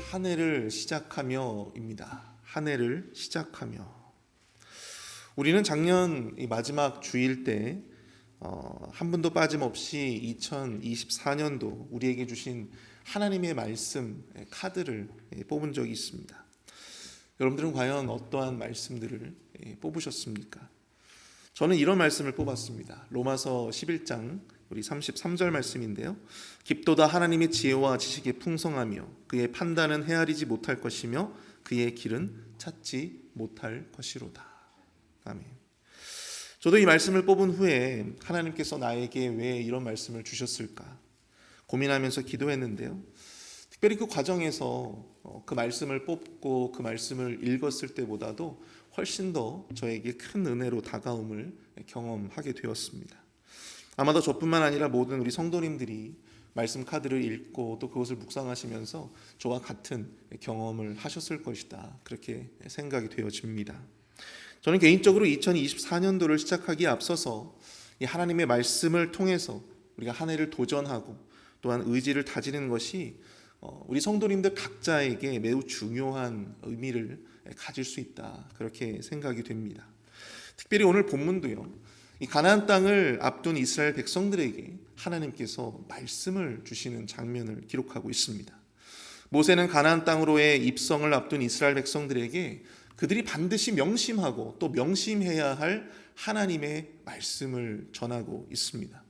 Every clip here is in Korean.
한 해를 시작하며입니다. 한 해를 시작하며. 우리는 작년 이 마지막 주일 때 한 분도 빠짐없이 2024년도 우리에게 주신 하나님의 말씀 카드를 뽑은 적이 있습니다. 여러분들은 과연 어떠한 말씀들을 뽑으셨습니까? 저는 이런 말씀을 뽑았습니다. 로마서 11장 우리 33절 말씀인데요. 깊도다 하나님의 지혜와 지식이 풍성하며 그의 판단은 헤아리지 못할 것이며 그의 길은 찾지 못할 것이로다. 아멘. 저도 이 말씀을 뽑은 후에 하나님께서 나에게 왜 이런 말씀을 주셨을까 고민하면서 기도했는데요. 특별히 그 과정에서 그 말씀을 뽑고 그 말씀을 읽었을 때보다도 훨씬 더 저에게 큰 은혜로 다가옴을 경험하게 되었습니다. 아마도 저뿐만 아니라 모든 우리 성도님들이 말씀 카드를 읽고 또 그것을 묵상하시면서 저와 같은 경험을 하셨을 것이다. 그렇게 생각이 되어집니다. 저는 개인적으로 2024년도를 시작하기에 앞서서 이 하나님의 말씀을 통해서 우리가 한 해를 도전하고 또한 의지를 다지는 것이 우리 성도님들 각자에게 매우 중요한 의미를 가질 수 있다. 그렇게 생각이 됩니다. 특별히 오늘 본문도요. 이 가나안 땅을 앞둔 이스라엘 백성들에게 하나님께서 말씀을 주시는 장면을 기록하고 있습니다. 모세는 가나안 땅으로의 입성을 앞둔 이스라엘 백성들에게 그들이 반드시 명심하고 또 명심해야 할 하나님의 말씀을 전하고 있습니다.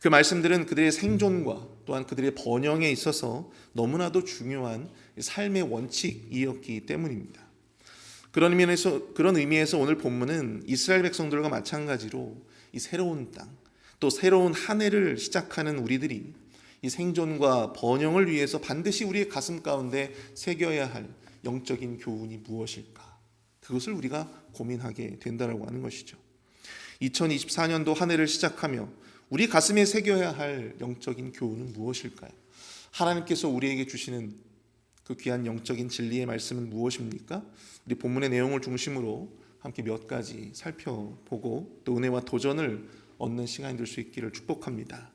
그 말씀들은 그들의 생존과 또한 그들의 번영에 있어서 너무나도 중요한 삶의 원칙이었기 때문입니다. 그런 의미에서 오늘 본문은 이스라엘 백성들과 마찬가지로 이 새로운 땅, 또 새로운 한 해를 시작하는 우리들이 이 생존과 번영을 위해서 반드시 우리의 가슴 가운데 새겨야 할 영적인 교훈이 무엇일까? 그것을 우리가 고민하게 된다고 하는 것이죠. 2024년도 한 해를 시작하며 우리 가슴에 새겨야 할 영적인 교훈은 무엇일까요? 하나님께서 우리에게 주시는 그 귀한 영적인 진리의 말씀은 무엇입니까? 우리 본문의 내용을 중심으로 함께 몇 가지 살펴보고 또 은혜와 도전을 얻는 시간이 될 수 있기를 축복합니다.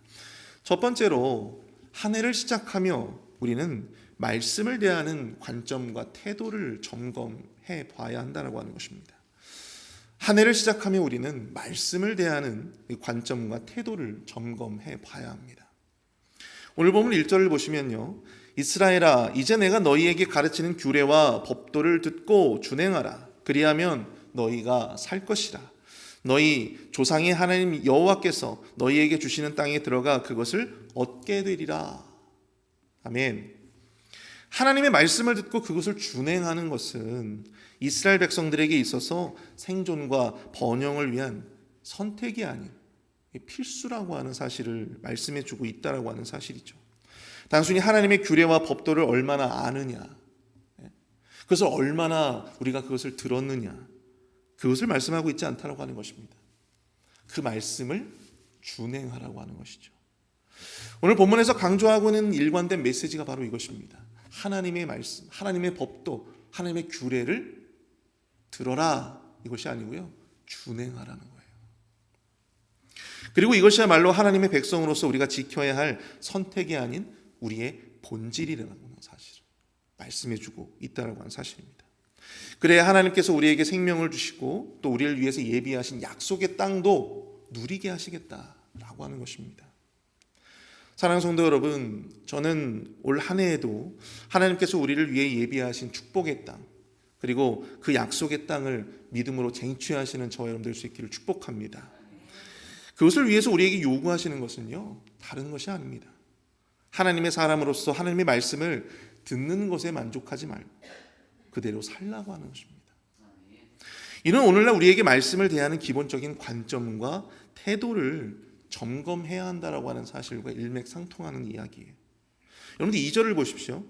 첫 번째로 한 해를 시작하며 우리는 말씀을 대하는 관점과 태도를 점검해 봐야 한다고 하는 것입니다. 한 해를 시작하며 우리는 말씀을 대하는 관점과 태도를 점검해 봐야 합니다. 오늘 본문 1절을 보시면요. 이스라엘아 이제 내가 너희에게 가르치는 규례와 법도를 듣고 준행하라. 그리하면 너희가 살 것이라. 너희 조상의 하나님 여호와께서 너희에게 주시는 땅에 들어가 그것을 얻게 되리라. 아멘. 하나님의 말씀을 듣고 그것을 준행하는 것은 이스라엘 백성들에게 있어서 생존과 번영을 위한 선택이 아닌 필수라고 하는 사실을 말씀해 주고 있다라고 하는 사실이죠. 단순히 하나님의 규례와 법도를 얼마나 아느냐, 그것을 얼마나 우리가 그것을 들었느냐, 그것을 말씀하고 있지 않다라고 하는 것입니다. 그 말씀을 준행하라고 하는 것이죠. 오늘 본문에서 강조하고 있는 일관된 메시지가 바로 이것입니다. 하나님의 말씀, 하나님의 법도, 하나님의 규례를 들어라 이것이 아니고요, 준행하라는 거예요. 그리고 이것이야말로 하나님의 백성으로서 우리가 지켜야 할 선택이 아닌 우리의 본질이라는 사실을 말씀해주고 있다고 하는 사실입니다. 그래야 하나님께서 우리에게 생명을 주시고 또 우리를 위해서 예비하신 약속의 땅도 누리게 하시겠다라고 하는 것입니다. 사랑하는 성도 여러분, 저는 올 한 해에도 하나님께서 우리를 위해 예비하신 축복의 땅 그리고 그 약속의 땅을 믿음으로 쟁취하시는 저와 여러분 될 수 있기를 축복합니다. 그것을 위해서 우리에게 요구하시는 것은요, 다른 것이 아닙니다. 하나님의 사람으로서 하나님의 말씀을 듣는 것에 만족하지 말고 그대로 살라고 하는 것입니다. 이는 오늘날 우리에게 말씀을 대하는 기본적인 관점과 태도를 점검해야 한다라고 하는 사실과 일맥상통하는 이야기예요. 여러분들 2절을 보십시오.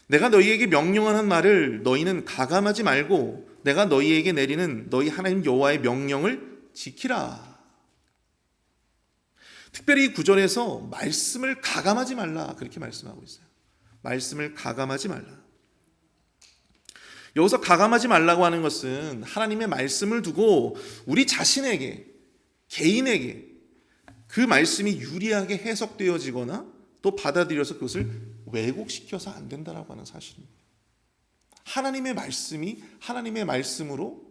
내가 너희에게 명령하는 말을 너희는 가감하지 말고 내가 너희에게 내리는 너희 하나님 여호와의 명령을 지키라. 특별히 이 구절에서 말씀을 가감하지 말라 그렇게 말씀하고 있어요. 말씀을 가감하지 말라. 여기서 가감하지 말라고 하는 것은 하나님의 말씀을 두고 우리 자신에게, 개인에게 그 말씀이 유리하게 해석되어지거나 또 받아들여서 그것을 왜곡시켜서 안 된다라고 하는 사실입니다. 하나님의 말씀이 하나님의 말씀으로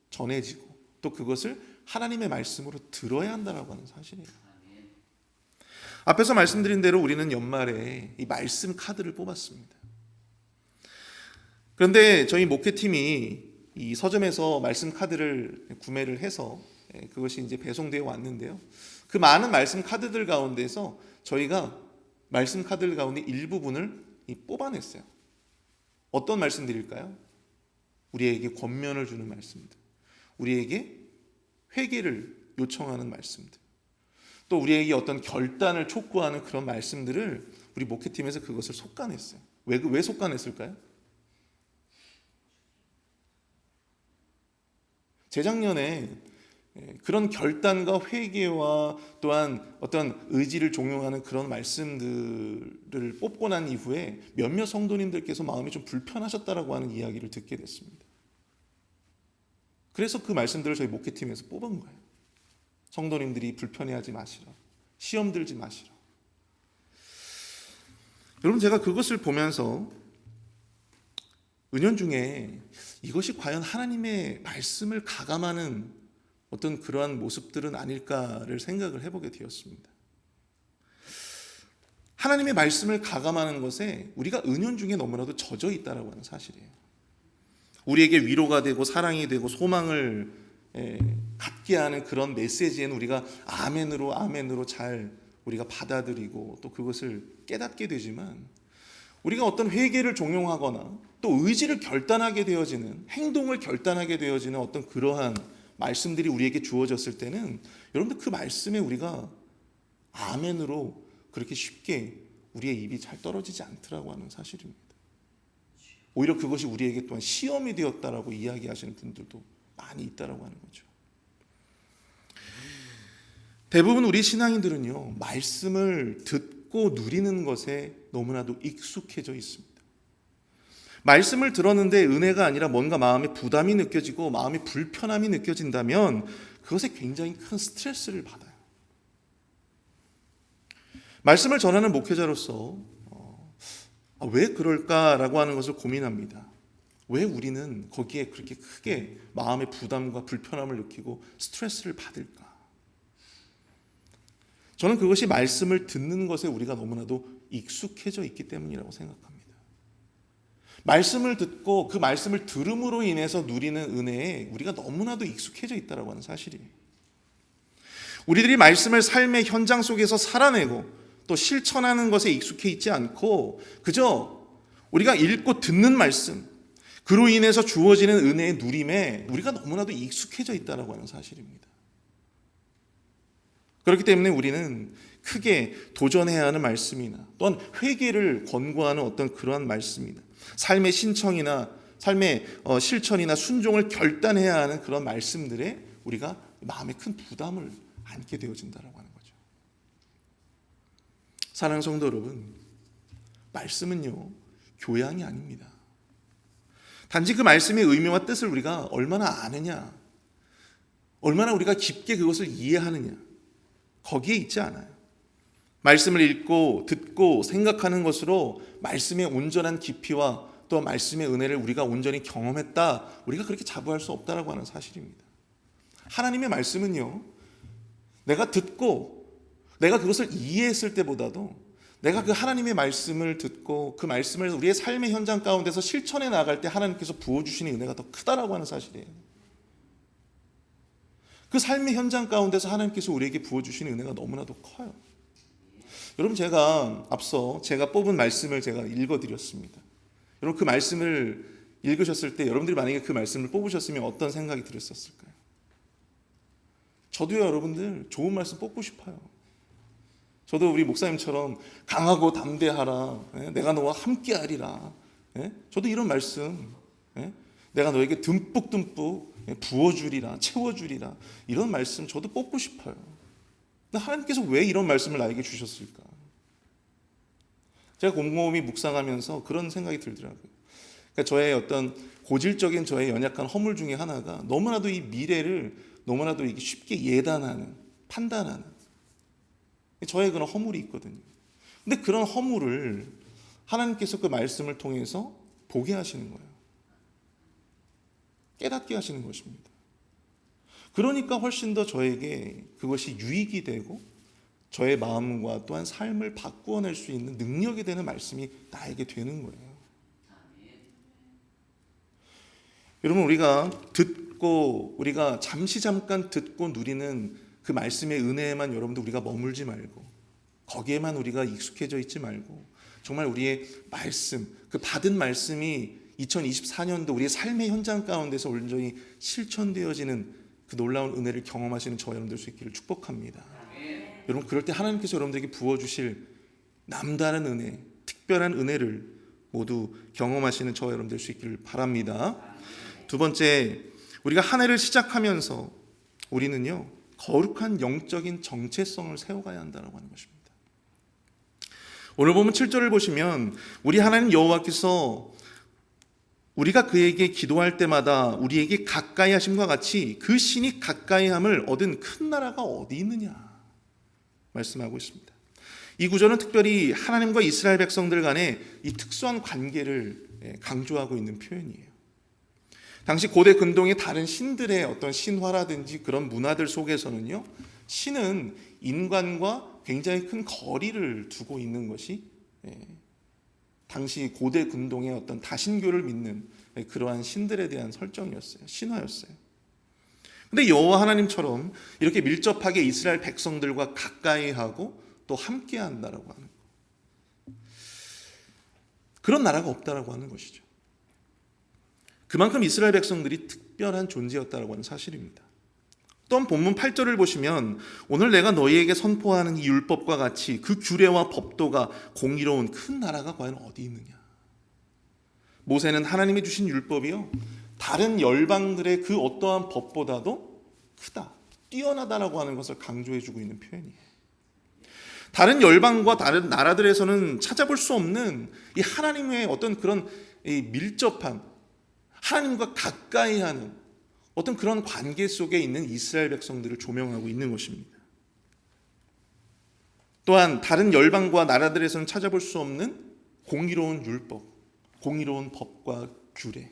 전해지고 또 그것을 하나님의 말씀으로 들어야 한다라고 하는 사실이에요. 앞에서 말씀드린 대로 우리는 연말에 이 말씀 카드를 뽑았습니다. 그런데 저희 목회팀이 이 서점에서 말씀 카드를 구매를 해서 그것이 이제 배송되어 왔는데요. 그 많은 말씀 카드들 가운데서 저희가 말씀 카드들 가운데 일부분을 뽑아냈어요. 어떤 말씀들일까요? 우리에게 권면을 주는 말씀들, 우리에게 회개를 요청하는 말씀들, 또 우리에게 어떤 결단을 촉구하는 그런 말씀들을 우리 목회팀에서 그것을 속간했어요. 왜 속간했을까요? 재작년에 그런 결단과 회개와 또한 어떤 의지를 종용하는 그런 말씀들을 뽑고 난 이후에 몇몇 성도님들께서 마음이 좀 불편하셨다라고 하는 이야기를 듣게 됐습니다. 그래서 그 말씀들을 저희 목회팀에서 뽑은 거예요. 성도님들이 불편해하지 마시라, 시험 들지 마시라. 여러분, 제가 그것을 보면서 은연중에 이것이 과연 하나님의 말씀을 가감하는 어떤 그러한 모습들은 아닐까를 생각을 해보게 되었습니다. 하나님의 말씀을 가감하는 것에 우리가 은연중에 너무나도 젖어 있다라고 하는 사실이에요. 우리에게 위로가 되고 사랑이 되고 소망을 갖게 하는 그런 메시지에는 우리가 아멘으로 잘 우리가 받아들이고 또 그것을 깨닫게 되지만, 우리가 어떤 회개를 종용하거나 또 의지를 결단하게 되어지는, 행동을 결단하게 되어지는 어떤 그러한 말씀들이 우리에게 주어졌을 때는 여러분들 그 말씀에 우리가 아멘으로 그렇게 쉽게 우리의 입이 잘 떨어지지 않더라고 하는 사실입니다. 오히려 그것이 우리에게 또한 시험이 되었다라고 이야기하시는 분들도 많이 있다라고 하는 거죠. 대부분 우리 신앙인들은요, 말씀을 듣고 누리는 것에 너무나도 익숙해져 있습니다. 말씀을 들었는데 은혜가 아니라 뭔가 마음에 부담이 느껴지고 마음에 불편함이 느껴진다면 그것에 굉장히 큰 스트레스를 받아요. 말씀을 전하는 목회자로서 왜 그럴까라고 하는 것을 고민합니다. 왜 우리는 거기에 그렇게 크게 마음의 부담과 불편함을 느끼고 스트레스를 받을까? 저는 그것이 말씀을 듣는 것에 우리가 너무나도 익숙해져 있기 때문이라고 생각합니다. 말씀을 듣고 그 말씀을 들음으로 인해서 누리는 은혜에 우리가 너무나도 익숙해져 있다고 하는 사실이에요. 우리들이 말씀을 삶의 현장 속에서 살아내고 또 실천하는 것에 익숙해 있지 않고 그저 우리가 읽고 듣는 말씀, 그로 인해서 주어지는 은혜의 누림에 우리가 너무나도 익숙해져 있다고 하는 사실입니다. 그렇기 때문에 우리는 크게 도전해야 하는 말씀이나 또한 회개를 권고하는 어떤 그러한 말씀이나 삶의 신청이나 삶의 실천이나 순종을 결단해야 하는 그런 말씀들에 우리가 마음에 큰 부담을 안게 되어진다고 하는 거죠. 사랑하는 성도 여러분, 말씀은요, 교양이 아닙니다. 단지 그 말씀의 의미와 뜻을 우리가 얼마나 아느냐, 얼마나 우리가 깊게 그것을 이해하느냐, 거기에 있지 않아요. 말씀을 읽고 듣고 생각하는 것으로 말씀의 온전한 깊이와 또 말씀의 은혜를 우리가 온전히 경험했다, 우리가 그렇게 자부할 수 없다라고 하는 사실입니다. 하나님의 말씀은요, 내가 듣고 내가 그것을 이해했을 때보다도 내가 그 하나님의 말씀을 듣고 그 말씀을 우리의 삶의 현장 가운데서 실천해 나갈 때 하나님께서 부어주시는 은혜가 더 크다라고 하는 사실이에요. 그 삶의 현장 가운데서 하나님께서 우리에게 부어주시는 은혜가 너무나도 커요. 여러분, 제가 앞서 제가 뽑은 말씀을 제가 읽어드렸습니다. 여러분, 그 말씀을 읽으셨을 때 여러분들이 만약에 그 말씀을 뽑으셨으면 어떤 생각이 들었을까요? 저도요, 여러분들 좋은 말씀 뽑고 싶어요. 저도 우리 목사님처럼 강하고 담대하라, 내가 너와 함께하리라, 저도 이런 말씀, 내가 너에게 듬뿍듬뿍 부어주리라, 채워주리라, 이런 말씀 저도 뽑고 싶어요. 근데 하나님께서 왜 이런 말씀을 나에게 주셨을까? 제가 곰곰이 묵상하면서 그런 생각이 들더라고요. 그러니까 저의 어떤 고질적인 저의 연약한 허물 중에 하나가 너무나도 이 미래를 너무나도 쉽게 예단하는, 판단하는 저의 그런 허물이 있거든요. 근데 그런 허물을 하나님께서 그 말씀을 통해서 보게 하시는 거예요. 깨닫게 하시는 것입니다. 그러니까 훨씬 더 저에게 그것이 유익이 되고 저의 마음과 또한 삶을 바꾸어낼 수 있는 능력이 되는 말씀이 나에게 되는 거예요. 여러분, 우리가 잠깐 듣고 누리는 그 말씀의 은혜에만 여러분들 우리가 머물지 말고, 거기에만 우리가 익숙해져 있지 말고, 정말 우리의 말씀, 그 받은 말씀이 2024년도 우리의 삶의 현장 가운데서 온전히 실천되어지는 그 놀라운 은혜를 경험하시는 저와 여러분들 수 있기를 축복합니다. 여러분, 그럴 때 하나님께서 여러분들에게 부어주실 남다른 은혜, 특별한 은혜를 모두 경험하시는 저와 여러분들 수 있기를 바랍니다. 두 번째, 우리가 한 해를 시작하면서 우리는요, 거룩한 영적인 정체성을 세워가야 한다고 하는 것입니다. 오늘 보면 7절을 보시면 우리 하나님 여호와께서 우리가 그에게 기도할 때마다 우리에게 가까이 하심과 같이 그 신이 가까이함을 얻은 큰 나라가 어디 있느냐 말씀하고 있습니다. 이 구절은 특별히 하나님과 이스라엘 백성들 간의 이 특수한 관계를 강조하고 있는 표현이에요. 당시 고대 근동의 다른 신들의 어떤 신화라든지 그런 문화들 속에서는요, 신은 인간과 굉장히 큰 거리를 두고 있는 것이 당시 고대 근동의 어떤 다신교를 믿는 그러한 신들에 대한 설정이었어요. 신화였어요. 근데 여호와 하나님처럼 이렇게 밀접하게 이스라엘 백성들과 가까이 하고 또 함께 한다라고 하는 것, 그런 나라가 없다라고 하는 것이죠. 그만큼 이스라엘 백성들이 특별한 존재였다라고 하는 사실입니다. 또한 본문 8절을 보시면 오늘 내가 너희에게 선포하는 이 율법과 같이 그 규례와 법도가 공의로운 큰 나라가 과연 어디 있느냐. 모세는 하나님이 주신 율법이요, 다른 열방들의 그 어떠한 법보다도 크다, 뛰어나다라고 하는 것을 강조해주고 있는 표현이에요. 다른 열방과 다른 나라들에서는 찾아볼 수 없는 이 하나님의 어떤 그런 이 밀접한, 하나님과 가까이 하는 어떤 그런 관계 속에 있는 이스라엘 백성들을 조명하고 있는 것입니다. 또한 다른 열방과 나라들에서는 찾아볼 수 없는 공의로운 율법, 공의로운 법과 규례,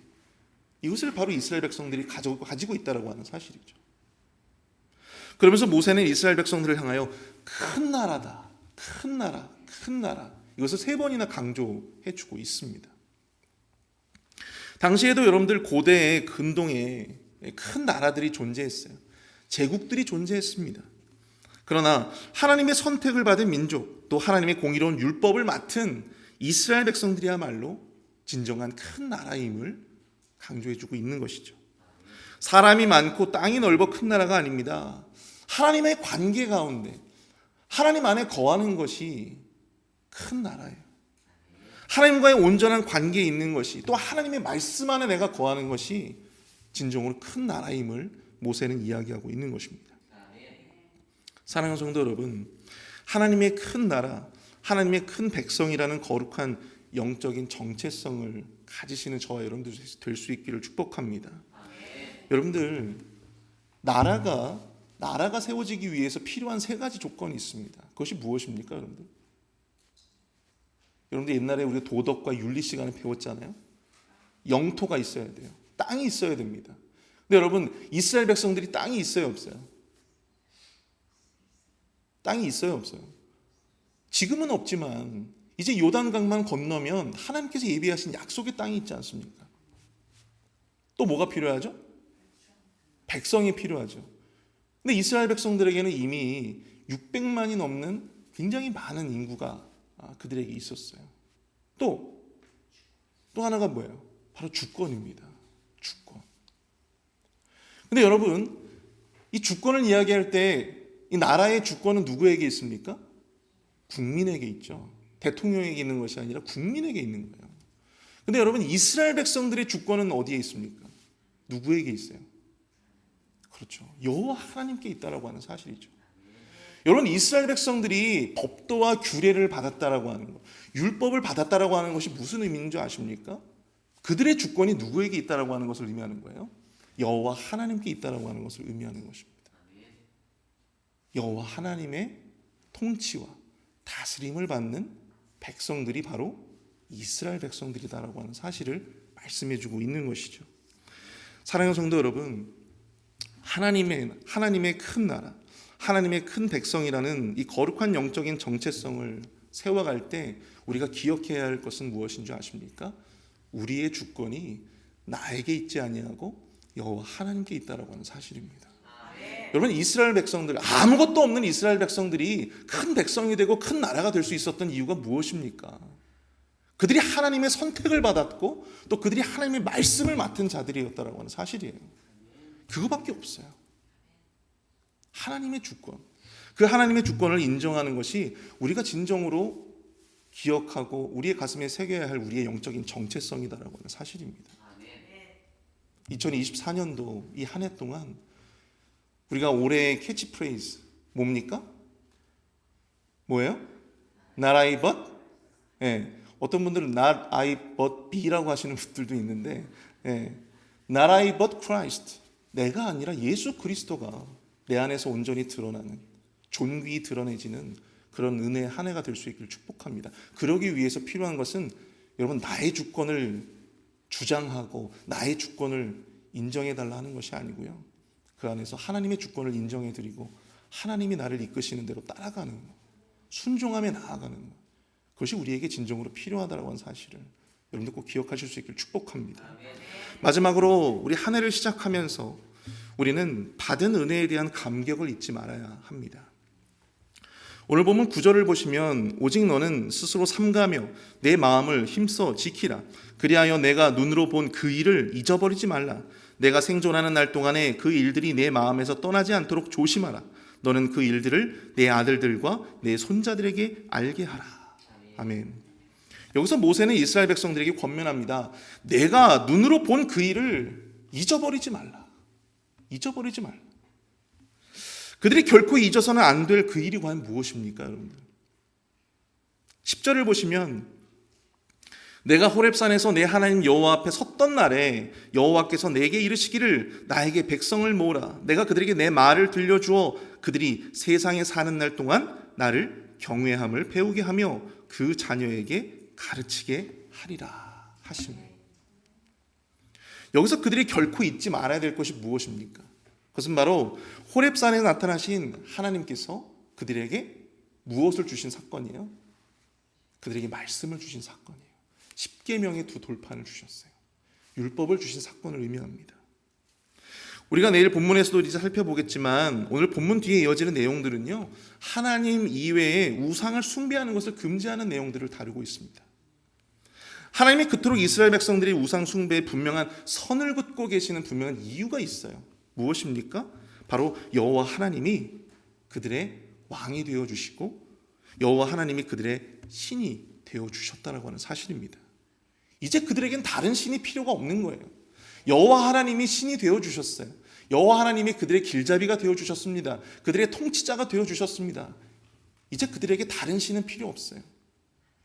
이것을 바로 이스라엘 백성들이 가지고 있다고 하는 사실이죠. 그러면서 모세는 이스라엘 백성들을 향하여 큰 나라다, 큰 나라, 큰 나라, 이것을 3번이나 강조해주고 있습니다. 당시에도 여러분들 고대의 근동에 큰 나라들이 존재했어요. 제국들이 존재했습니다. 그러나 하나님의 선택을 받은 민족, 또 하나님의 공의로운 율법을 맡은 이스라엘 백성들이야말로 진정한 큰 나라임을 강조해주고 있는 것이죠. 사람이 많고 땅이 넓어 큰 나라가 아닙니다. 하나님의 관계 가운데 하나님 안에 거하는 것이 큰 나라예요. 하나님과의 온전한 관계에 있는 것이, 또 하나님의 말씀 안에 내가 거하는 것이 진정으로 큰 나라임을 모세는 이야기하고 있는 것입니다. 사랑하는 성도 여러분, 하나님의 큰 나라, 하나님의 큰 백성이라는 거룩한 영적인 정체성을 가지시는 저와 여러분들 될 수 있기를 축복합니다. 여러분들, 나라가 세워지기 위해서 필요한 3가지 조건이 있습니다. 그것이 무엇입니까, 여러분들? 여러분들 옛날에 우리 도덕과 윤리 시간에 배웠잖아요. 영토가 있어야 돼요. 땅이 있어야 됩니다. 근데 여러분, 이스라엘 백성들이 땅이 있어요, 없어요? 땅이 있어요, 없어요? 지금은 없지만 이제 요단강만 건너면 하나님께서 예비하신 약속의 땅이 있지 않습니까? 또 뭐가 필요하죠? 백성이 필요하죠. 근데 이스라엘 백성들에게는 이미 600만이 넘는 굉장히 많은 인구가 그들에게 있었어요. 또 하나가 뭐예요? 바로 주권입니다. 주권. 근데 여러분, 이 주권을 이야기할 때 이 나라의 주권은 누구에게 있습니까? 국민에게 있죠. 대통령에게 있는 것이 아니라 국민에게 있는 거예요. 근데 여러분, 이스라엘 백성들의 주권은 어디에 있습니까? 누구에게 있어요? 그렇죠. 여호와 하나님께 있다라고 하는 사실이죠. 여러분, 이스라엘 백성들이 법도와 규례를 받았다라고 하는 것, 율법을 받았다라고 하는 것이 무슨 의미인 줄 아십니까? 그들의 주권이 누구에게 있다라고 하는 것을 의미하는 거예요. 여호와 하나님께 있다라고 하는 것을 의미하는 것입니다. 여호와 하나님의 통치와 다스림을 받는 백성들이 바로 이스라엘 백성들이다라고 하는 사실을 말씀해주고 있는 것이죠. 사랑하는 성도 여러분, 하나님의 큰 나라, 하나님의 큰 백성이라는 이 거룩한 영적인 정체성을 세워갈 때 우리가 기억해야 할 것은 무엇인 줄 아십니까? 우리의 주권이 나에게 있지 아니하고 여호와 하나님께 있다라고 하는 사실입니다. 여러분, 이스라엘 백성들, 아무것도 없는 이스라엘 백성들이 큰 백성이 되고 큰 나라가 될 수 있었던 이유가 무엇입니까? 그들이 하나님의 선택을 받았고 또 그들이 하나님의 말씀을 맡은 자들이었다라고 하는 사실이에요. 그거밖에 없어요. 하나님의 주권, 그 하나님의 주권을 인정하는 것이 우리가 진정으로 기억하고 우리의 가슴에 새겨야 할 우리의 영적인 정체성이다라고 하는 사실입니다. 2024년도 이 한 해 동안 우리가 올해의 캐치프레이즈 뭡니까? 뭐예요? Not I but? 예, 어떤 분들은 Not I but be라고 하시는 분들도 있는데, 예, Not I but Christ, 내가 아니라 예수 그리스도가 내 안에서 온전히 드러나는, 존귀히 드러내지는 그런 은혜의 한 해가 될 수 있기를 축복합니다. 그러기 위해서 필요한 것은 여러분, 나의 주권을 주장하고 나의 주권을 인정해달라 하는 것이 아니고요, 그 안에서 하나님의 주권을 인정해드리고 하나님이 나를 이끄시는 대로 따라가는 것, 순종하며 나아가는 것, 그것이 우리에게 진정으로 필요하다고 하는 사실을 여러분들 꼭 기억하실 수 있기를 축복합니다. 마지막으로 우리 한 해를 시작하면서 우리는 받은 은혜에 대한 감격을 잊지 말아야 합니다. 오늘 보면 9절을 보시면 오직 너는 스스로 삼가며 내 마음을 힘써 지키라. 그리하여 내가 눈으로 본 그 일을 잊어버리지 말라. 내가 생존하는 날 동안에 그 일들이 내 마음에서 떠나지 않도록 조심하라. 너는 그 일들을 내 아들들과 내 손자들에게 알게 하라. 아멘. 여기서 모세는 이스라엘 백성들에게 권면합니다. 내가 눈으로 본 그 일을 잊어버리지 말라. 잊어버리지 말라. 그들이 결코 잊어서는 안 될 그 일이 과연 무엇입니까, 여러분들? 10절을 보시면 내가 호렙산에서 내 하나님 여호와 앞에 섰던 날에 여호와께서 내게 이르시기를 나에게 백성을 모으라. 내가 그들에게 내 말을 들려주어 그들이 세상에 사는 날 동안 나를 경외함을 배우게 하며 그 자녀에게 가르치게 하리라 하시네. 여기서 그들이 결코 잊지 말아야 될 것이 무엇입니까? 그것은 바로 호렙산에 나타나신 하나님께서 그들에게 무엇을 주신 사건이에요? 그들에게 말씀을 주신 사건이에요. 십계명의 두 돌판을 주셨어요. 율법을 주신 사건을 의미합니다. 우리가 내일 본문에서도 이제 살펴보겠지만 오늘 본문 뒤에 이어지는 내용들은요, 하나님 이외에 우상을 숭배하는 것을 금지하는 내용들을 다루고 있습니다. 하나님이 그토록 이스라엘 백성들이 우상 숭배에 분명한 선을 긋고 계시는 분명한 이유가 있어요. 무엇입니까? 바로 여호와 하나님이 그들의 왕이 되어주시고 여호와 하나님이 그들의 신이 되어주셨다라고 하는 사실입니다. 이제 그들에겐 다른 신이 필요가 없는 거예요. 여호와 하나님이 신이 되어주셨어요. 여호와 하나님이 그들의 길잡이가 되어주셨습니다. 그들의 통치자가 되어주셨습니다. 이제 그들에게 다른 신은 필요 없어요.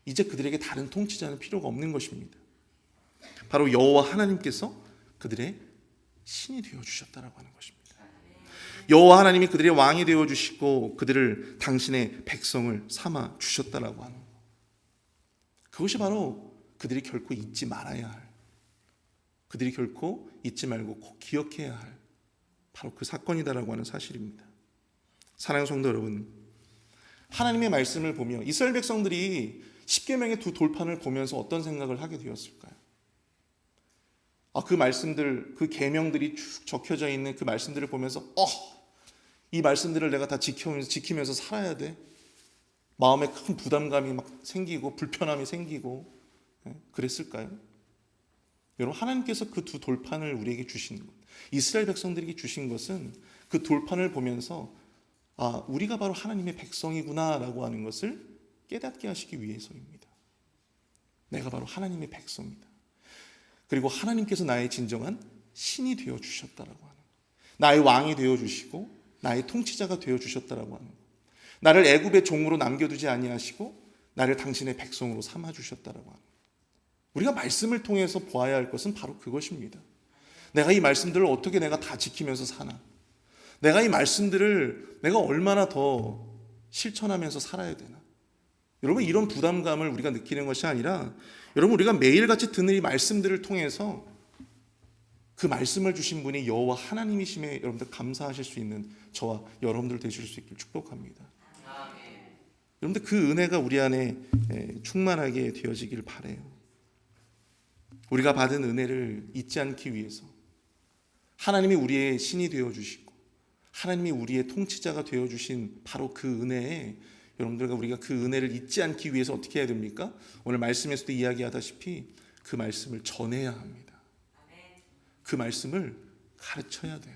이제 그들에게 다른 통치자는 필요가 없는 것입니다. 바로 여호와 하나님께서 그들의 신이 되어주셨다라고 하는 것입니다. 여호와 하나님이 그들의 왕이 되어주시고 그들을 당신의 백성을 삼아 주셨다라고 하는 것, 그것이 바로 그들이 결코 잊지 말아야 할, 그들이 결코 잊지 말고 꼭 기억해야 할 바로 그 사건이다라고 하는 사실입니다. 사랑하는 성도 여러분, 하나님의 말씀을 보며 이스라엘 백성들이 십계명의 두 돌판을 보면서 어떤 생각을 하게 되었을까요? 그 말씀들, 그 계명들이 쭉 적혀져 있는 그 말씀들을 보면서 이 말씀들을 내가 다 지키면서 살아야 돼. 마음에 큰 부담감이 막 생기고 불편함이 생기고 그랬을까요? 여러분, 하나님께서 그 두 돌판을 우리에게 주신 것, 이스라엘 백성들에게 주신 것은 그 돌판을 보면서 우리가 바로 하나님의 백성이구나라고 하는 것을 깨닫게 하시기 위해서입니다. 내가 바로 하나님의 백성이다. 그리고 하나님께서 나의 진정한 신이 되어주셨다라고 하는 것, 나의 왕이 되어주시고 나의 통치자가 되어주셨다라고 하는 것, 나를 애굽의 종으로 남겨두지 아니하시고 나를 당신의 백성으로 삼아주셨다라고 하는 것. 우리가 말씀을 통해서 보아야 할 것은 바로 그것입니다. 내가 이 말씀들을 어떻게 내가 다 지키면서 사나? 내가 이 말씀들을 내가 얼마나 더 실천하면서 살아야 되나? 여러분, 이런 부담감을 우리가 느끼는 것이 아니라 여러분, 우리가 매일같이 듣는 이 말씀들을 통해서 그 말씀을 주신 분이 여호와 하나님이심에 여러분들 감사하실 수 있는 저와 여러분들 되실 수 있길 축복합니다. 여러분들 그 은혜가 우리 안에 충만하게 되어지길 바라요. 우리가 받은 은혜를 잊지 않기 위해서 하나님이 우리의 신이 되어주시고 하나님이 우리의 통치자가 되어주신 바로 그 은혜에 여러분들과 우리가 그 은혜를 잊지 않기 위해서 어떻게 해야 됩니까? 오늘 말씀에서도 이야기하다시피 그 말씀을 전해야 합니다. 그 말씀을 가르쳐야 돼요.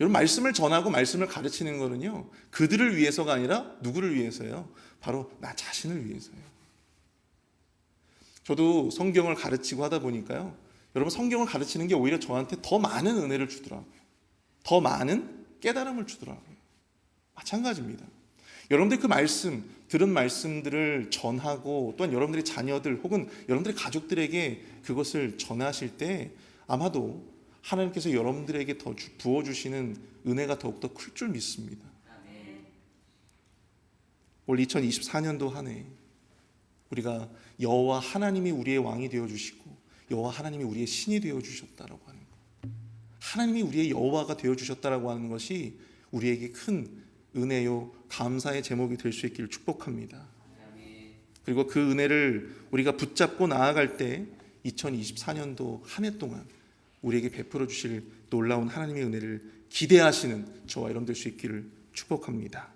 여러분, 말씀을 전하고 말씀을 가르치는 거는요, 그들을 위해서가 아니라 누구를 위해서요? 바로 나 자신을 위해서요. 저도 성경을 가르치고 하다 보니까요, 여러분, 성경을 가르치는 게 오히려 저한테 더 많은 은혜를 주더라고요. 더 많은 깨달음을 주더라고요. 마찬가지입니다. 여러분들 그 말씀, 들은 말씀들을 전하고 또한 여러분들의 자녀들 혹은 여러분들의 가족들에게 그것을 전하실 때 아마도 하나님께서 여러분들에게 더 부어주시는 은혜가 더욱더 클 줄 믿습니다. 올 2024년도 한 해 우리가 여호와 하나님이 우리의 왕이 되어주시고 여호와 하나님이 우리의 신이 되어주셨다라고 하는 것, 하나님이 우리의 여호와가 되어주셨다라고 하는 것이 우리에게 큰 은혜요 감사의 제목이 될 수 있기를 축복합니다. 그리고 그 은혜를 우리가 붙잡고 나아갈 때 2024년도 한 해 동안 우리에게 베풀어 주실 놀라운 하나님의 은혜를 기대하시는 저와 여러분 될 수 있기를 축복합니다.